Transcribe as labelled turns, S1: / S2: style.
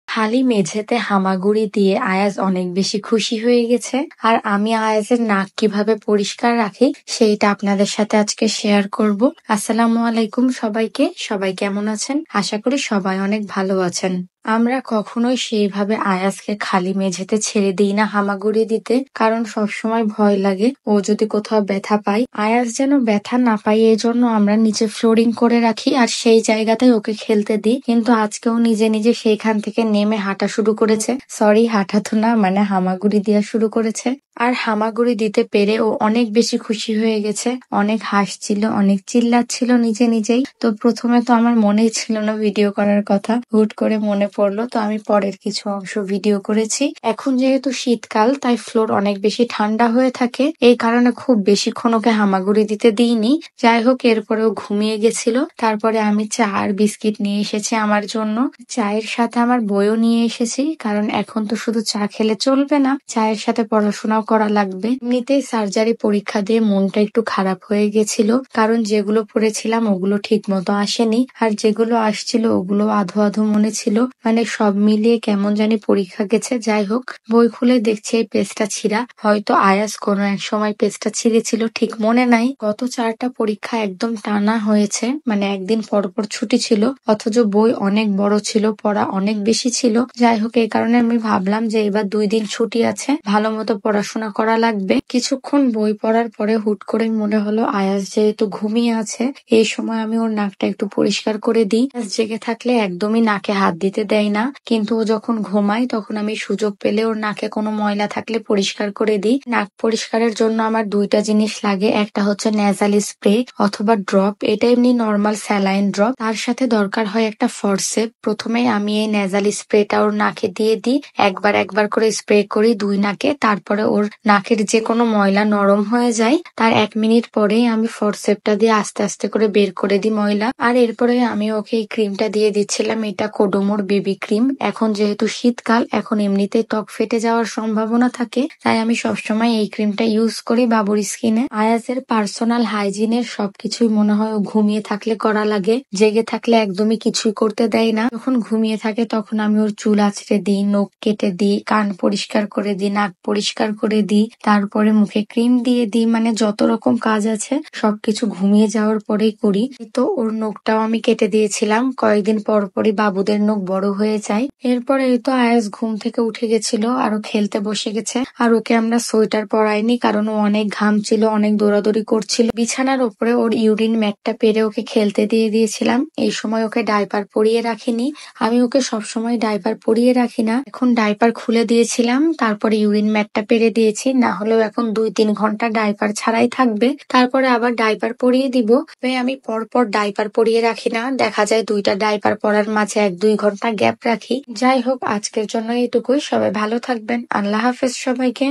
S1: খালি মেঝেতে হামাগুড়ি দিয়ে আয়াজ অনেক বেশি খুশি হয়ে গেছে। আর আমি আয়াজের নাক কিভাবে পরিষ্কার রাখি সেইটা আপনাদের সাথে আজকে শেয়ার করব। আসসালামু আলাইকুম সবাইকে। সবাই কেমন আছেন? আশা করি সবাই অনেক ভালো আছেন। আমরা কখনোই সেইভাবে আয়াজকে খালি মেঝেতে ছেড়ে দিই না হামাগুড়ি দিতে, কারণ সবসময় ভয় লাগে ও যদি কোথাও ব্যথা পায়। আয়াজ যেন ব্যথা না পায় এই জন্য আমরা নিচে ফ্লোরিং করে রাখি আর সেই জায়গাতেই ওকে খেলতে দিই। কিন্তু আজকেও নিজে নিজে সেইখান থেকে নেমে হাঁটা শুরু করেছে। সরি, হাঁটা তো না, মানে হামাগুড়ি দেওয়া শুরু করেছে। আর হামাগুড়ি দিতে পেরে ও অনেক বেশি খুশি হয়ে গেছে, অনেক হাসছিল, অনেক চিল্লাচ্ছিল নিজে নিজেই। তো প্রথমে তো আমার মনেই ছিল না ভিডিও করার কথা, হুট করে মনে পড়লো, তো আমি পরের কিছু অংশ ভিডিও করেছি। এখন যেহেতু শীতকাল তাই ফ্লোর অনেক বেশি ঠান্ডা হয়ে থাকে, এই কারণে খুব বেশিক্ষণ ওকে হামাগুড়ি দিতে দিইনি। যাই হোক, এরপরেও ঘুমিয়ে গেছিল। তারপরে আমি চা আর বিস্কিট নিয়ে এসেছি আমার জন্য। চায়ের সাথে আমার বইও নিয়ে এসেছি, কারণ এখন তো শুধু চা খেলে চলবে না, চায়ের সাথে পড়াশোনাও করা লাগবে। এমনিতেই সার্জারি পরীক্ষা দিয়ে মনটা একটু খারাপ হয়ে গেছিল, কারণ যেগুলো পড়েছিলাম ওগুলো ঠিক মতো আসেনি, আর যেগুলো আসছিল ওগুলো আধো আধো মনে ছিল। মানে সব মিলিয়ে কেমন জানি পরীক্ষা গেছে। যাই হোক, বই খুলে দেখছি এই পেজটা ছিঁড়া। হয়তো আয়াজ কোনো এক সময় পেজটা ছিঁড়েছিল, ঠিক মনে নাই। গত 4টা পরীক্ষা একদম টানা হয়েছে, মানে একদিন পর পর ছুটি ছিল, অথচ বই অনেক বড় ছিল, পড়া অনেক বেশি ছিল। যাই হোক, এই কারণে আমি ভাবলাম যে এবার 2 দিন ছুটি আছে, ভালো মতো পড়াশোনা করা লাগবে। কিছুক্ষণ বই পড়ার পরে হুট করে মনে হলো আয়াজ যেহেতু ঘুমিয়ে আছে, এই সময় আমি ওর নাকটা একটু পরিষ্কার করে দিই। আয়াজ জেগে থাকলে একদমই নাকে হাত দিতে দেয় না, কিন্তু ও যখন ঘুমায় তখন আমি সুযোগ পেলে ওর নাকে কোনো ময়লা থাকলে পরিষ্কার করে দিই। নাক পরিষ্কারের জন্য আমার 2টা জিনিস লাগে, একটা হচ্ছে নেজাল স্প্রে অথবা ড্রপ, এটা এমনি নর্মাল স্যালাইন ড্রপ, তার সাথে দরকার হয় একটা ফরসেপ। প্রথমে আমি এই নেজাল স্প্রেটা ওর নাকে দিয়ে দিই, একবার একবার করে স্প্রে করি 2 নাকে। তারপরে ওর নাকের যে কোনো ময়লা নরম হয়ে যায়, তার 1 মিনিট পরেই আমি ফরসেপটা দিয়ে আস্তে আস্তে করে বের করে দিই ময়লা। আর এরপরে আমি ওকে এই ক্রিমটা দিয়ে দিচ্ছিলাম, এটা কোডোমোর বেবি ক্রিম। এখন যেহেতু শীতকাল, এখন এমনিতেই ত্বক ফেটে যাওয়ার সম্ভাবনা থাকে, তাই আমি সবসময় এই ক্রিমটা ইউজ করি বাবুর স্কিনে। আয়াজের পার্সোনাল হাইজিনের সবকিছুই মনে হয় ও ঘুমিয়ে থাকলে করা লাগে, জেগে থাকলে একদমই কিছুই করতে দেয় না। যখন ঘুমিয়ে থাকে তখন আমি ওর চুল আঁচড়ে দিই, নখ কেটে দিই, কান পরিষ্কার করে দিই, নাক পরিষ্কার করে দিই, তারপরে মুখে ক্রিম দিয়ে দিই। মানে যত রকম কাজ আছে সবকিছু ঘুমিয়ে যাওয়ার পরেই করি। তো ওর নখটাও আমি কেটে দিয়েছিলাম, কয়েকদিন পর পরই বাবুদের নখ বড় হয়ে যায়। এরপরে এই তো আয়াজ ঘুম থেকে উঠে গেছিল, আরো খেলতে বসে গেছে। আর ওকে আমরা সোয়েটার পরাইনি, কারণ ও অনেক ঘামছিল, অনেক দৌড়াদৌড়ি করছিল। বিছানার উপরে ওর ইউরিন ম্যাটটা পেরে ওকে খেলতে দিয়ে দিয়েছিলাম। এই সময় ওকে ডাইপার পরিয়ে রাখিনি, আমি ওকে সবসময় ডাইপার পরিয়ে রাখি না, এখন ডাইপার খুলে দিয়েছিলাম, তারপরে ইউরিন ম্যাটটা পেরে দিয়েছি। না হলেও এখন 2-3 ঘন্টা ডাইপার ছাড়াই থাকবে, তারপরে আবার ডাইপার পরিয়ে দিব। তবে আমি পরপর ডাইপার পরিয়ে রাখি না, দেখা যায় 2টা ডাইপার পরার মাঝে 1-2 ঘন্টা গ্যাপ রাখি। যাই হোক, আজকের জন্য এইটুকুই। সবাই ভালো থাকবেন। আল্লাহ হাফেজ সবাইকে।